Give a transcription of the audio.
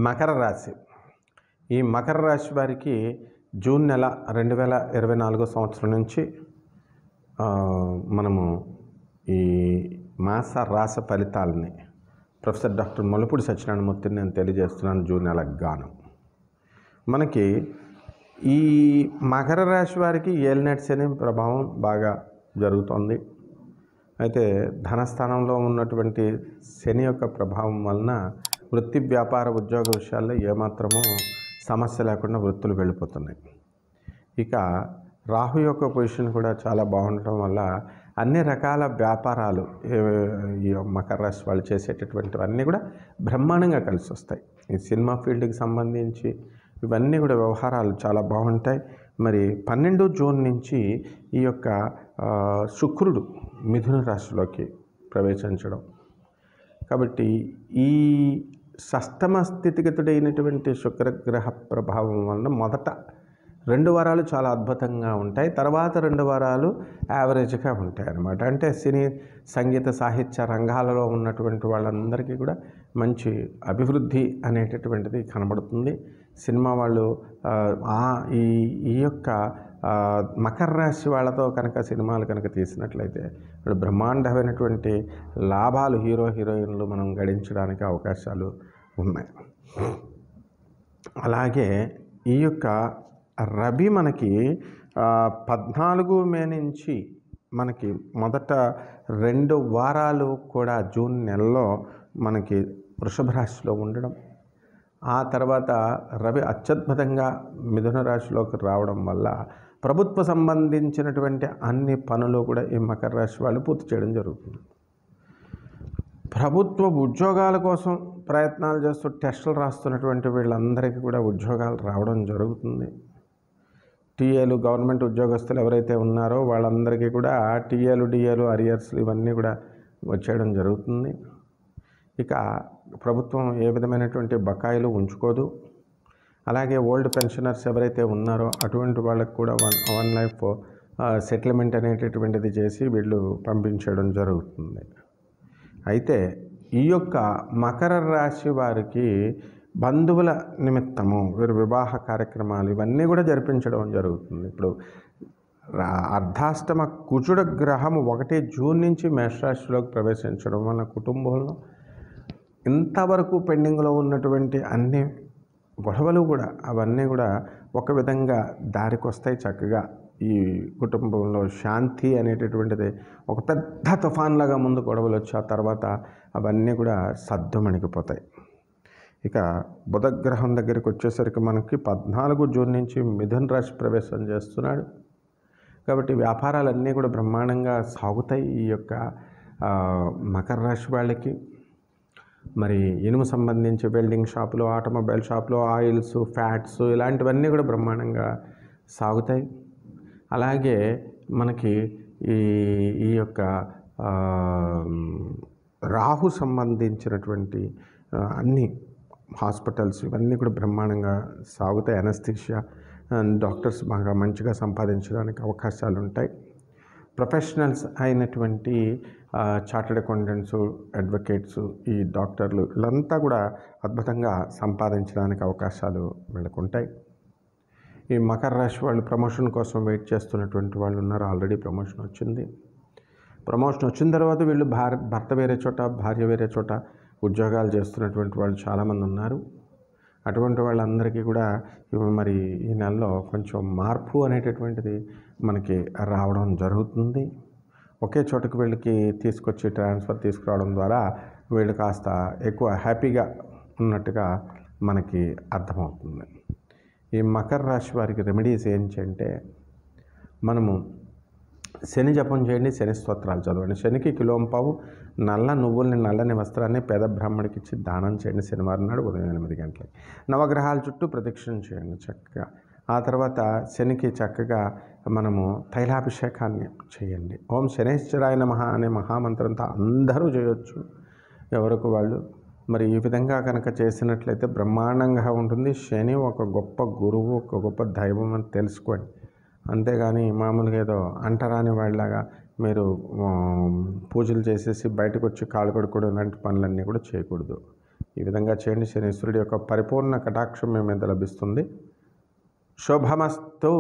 మకర రాశి. ఈ మకర రాశి వారికి జూన్ నెల 2024 సంవత్సరం నుంచి మనము ఈ మాస రాశి ఫలితాలని ప్రొఫెసర్ డాక్టర్ మొలపూడి సత్యనారాయణమూర్తిని నేను తెలియజేస్తున్నాను. జూన్ నెలకు గాను మనకి ఈ మకర రాశి వారికి ఏలినాటి శని ప్రభావం బాగా జరుగుతోంది. అయితే ధనస్థానంలో ఉన్నటువంటి శని యొక్క ప్రభావం వలన వృత్తి, వ్యాపార, ఉద్యోగ విషయాల్లో ఏమాత్రమూ సమస్య లేకుండా వృత్తులు వెళ్ళిపోతున్నాయి. ఇక రాహు యొక్క పొజిషన్ కూడా చాలా బాగుండటం వల్ల అన్ని రకాల వ్యాపారాలు ఈ మకర రాశి వాళ్ళు చేసేటటువంటివన్నీ కూడా బ్రహ్మాండంగా కలిసి వస్తాయి. ఈ సినిమా ఫీల్డ్కి సంబంధించి ఇవన్నీ కూడా వ్యవహారాలు చాలా బాగుంటాయి. మరి 12 జూన్ నుంచి ఈ యొక్క శుక్రుడు మిథున రాశిలోకి ప్రవేశించడం, కాబట్టి ఈ షష్టమ స్థితిగతుడైనటువంటి శుక్రగ్రహ ప్రభావం వలన మొదట 2 వారాలు చాలా అద్భుతంగా ఉంటాయి, తర్వాత 2 వారాలు యావరేజ్గా ఉంటాయి అన్నమాట. అంటే సినీ, సంగీత, సాహిత్య రంగాలలో ఉన్నటువంటి వాళ్ళందరికీ కూడా మంచి అభివృద్ధి అనేటటువంటిది కనబడుతుంది. సినిమా వాళ్ళు ఈ యొక్క మకర రాశి వాళ్ళతో కనుక సినిమాలు కనుక తీసినట్లయితే ఇప్పుడు బ్రహ్మాండమైనటువంటి లాభాలు హీరో హీరోయిన్లు మనం గడించడానికి అవకాశాలు ఉన్నాయి. అలాగే ఈ యొక్క రవి మనకి 14 మే నుంచి మనకి మొదట 2 వారాలు కూడా జూన్ నెలలో మనకి వృషభ రాశిలో ఉండడం, ఆ తర్వాత రవి అత్యద్భుతంగా మిథున రాశిలోకి రావడం వల్ల ప్రభుత్వ సంబంధించినటువంటి అన్ని పనులు కూడా ఈ మకర రాశి వాళ్ళు పూర్తి చేయడం జరుగుతుంది. ప్రభుత్వ ఉద్యోగాల కోసం ప్రయత్నాలు చేస్తూ టెస్టులు రాస్తున్నటువంటి వీళ్ళందరికీ కూడా ఉద్యోగాలు రావడం జరుగుతుంది. టీఏలు, గవర్నమెంట్ ఉద్యోగస్తులు ఎవరైతే ఉన్నారో వాళ్ళందరికీ కూడా టీఏలు, డిఏలు, అరియర్స్లు ఇవన్నీ కూడా వచ్చేయడం జరుగుతుంది. ఇక ప్రభుత్వం ఏ విధమైనటువంటి బకాయిలు ఉంచుకోదు. అలాగే ఓల్డ్ పెన్షనర్స్ ఎవరైతే ఉన్నారో అటువంటి వాళ్ళకు కూడా వన్ లైఫ్ సెటిల్మెంట్ అనేటటువంటిది చేసి వీళ్ళు పంపించడం జరుగుతుంది. అయితే ఈ యొక్క మకర రాశి వారికి బంధువుల నిమిత్తము వీరు వివాహ కార్యక్రమాలు ఇవన్నీ కూడా జరిపించడం జరుగుతుంది. ఇప్పుడు అర్ధాష్టమ కుజుడ గ్రహం 1 జూన్ నుంచి మేషరాశిలోకి ప్రవేశించడం వల్ల కుటుంబంలో ఇంతవరకు పెండింగ్లో ఉన్నటువంటి అన్ని గొడవలు కూడా అవన్నీ కూడా ఒక విధంగా దారికి వస్తాయి. చక్కగా ఈ కుటుంబంలో శాంతి అనేటటువంటిది ఒక పెద్ద తుఫాన్లాగా ముందు గొడవలు వచ్చి ఆ తర్వాత అవన్నీ కూడా సద్దుమణిగిపోతాయి. ఇక బుధగ్రహం దగ్గరికి వచ్చేసరికి మనకి 14 జూన్ నుంచి మిథున రాశి ప్రవేశం చేస్తున్నాడు. కాబట్టి వ్యాపారాలన్నీ కూడా బ్రహ్మాండంగా సాగుతాయి ఈ యొక్క మకర రాశి వాళ్ళకి. మరి ఇనుము సంబంధించి వెల్డింగ్ షాపులు, ఆటోమొబైల్ షాపులు, ఆయిల్స్, ఫ్యాట్స్ ఇలాంటివన్నీ కూడా బ్రహ్మాండంగా సాగుతాయి. అలాగే మనకి ఈ యొక్క రాహు సంబంధించినటువంటి అన్ని హాస్పిటల్స్ ఇవన్నీ కూడా బ్రహ్మాండంగా సాగుతాయి. అనస్థీషియా డాక్టర్స్ బాగా మంచిగా సంపాదించడానికి అవకాశాలు ఉంటాయి. ప్రొఫెషనల్స్ అయినటువంటి చార్టెడ్ అకౌంటెంట్స్, అడ్వకేట్స్, ఈ డాక్టర్లు వీళ్ళంతా కూడా అద్భుతంగా సంపాదించడానికి అవకాశాలు వీళ్ళకు ఉంటాయి. ఈ మకర రాశి వాళ్ళు ప్రమోషన్ కోసం వెయిట్ చేస్తున్నటువంటి వాళ్ళు ఉన్నారు. ఆల్రెడీ ప్రమోషన్ వచ్చింది. ప్రమోషన్ వచ్చిన తర్వాత వీళ్ళు భర్త వేరే చోట, భార్య వేరే చోట ఉద్యోగాలు చేస్తున్నటువంటి వాళ్ళు చాలామంది ఉన్నారు. అటువంటి వాళ్ళందరికీ కూడా మరి ఈ నెలలో కొంచెం మార్పు అనేటటువంటిది మనకి రావడం జరుగుతుంది. ఒకే చోటకు వీళ్ళకి ట్రాన్స్ఫర్ తీసుకురావడం ద్వారా వీళ్ళు కాస్త ఎక్కువ హ్యాపీగా ఉన్నట్టుగా మనకి అర్థమవుతుంది. ఈ మకర రాశి వారికి రెమెడీస్ ఏంటంటే మనము శని జపం చేయండి, శని స్తోత్రాలు చదవండి. శనికి కిలోంపావు నల్ల నువ్వుల్ని, నల్లని వస్త్రాన్ని పేద బ్రాహ్మడికి ఇచ్చి దానం చేయండి శనివారం నాడు ఉదయం 8 గంటలకి. నవగ్రహాల చుట్టూ ప్రదక్షిణ చేయండి చక్కగా. ఆ తర్వాత శనికి చక్కగా మనము తైలాభిషేకాన్ని చేయండి. ఓం శనేశ్వరాయ నమః అనే మహామంత్రంతో అందరూ చేయొచ్చు ఎవరికి వాళ్ళు. మరి ఈ విధంగా కనుక చేసినట్లయితే బ్రహ్మాండంగా ఉంటుంది. శని ఒక గొప్ప గురువు, ఒక గొప్ప దైవం అని తెలుసుకోండి. అంతేగాని మామూలుగా ఏదో అంటరాని వాళ్ళలాగా మీరు పూజలు చేసేసి బయటకు వచ్చి కాళ్ళు కడుక్కోవడం ఇలాంటి పనులన్నీ కూడా చేయకూడదు. ఈ విధంగా చేయండి. శనీశ్వరుడి యొక్క పరిపూర్ణ కటాక్షం మీ మీద లభిస్తుంది. శుభమస్తు.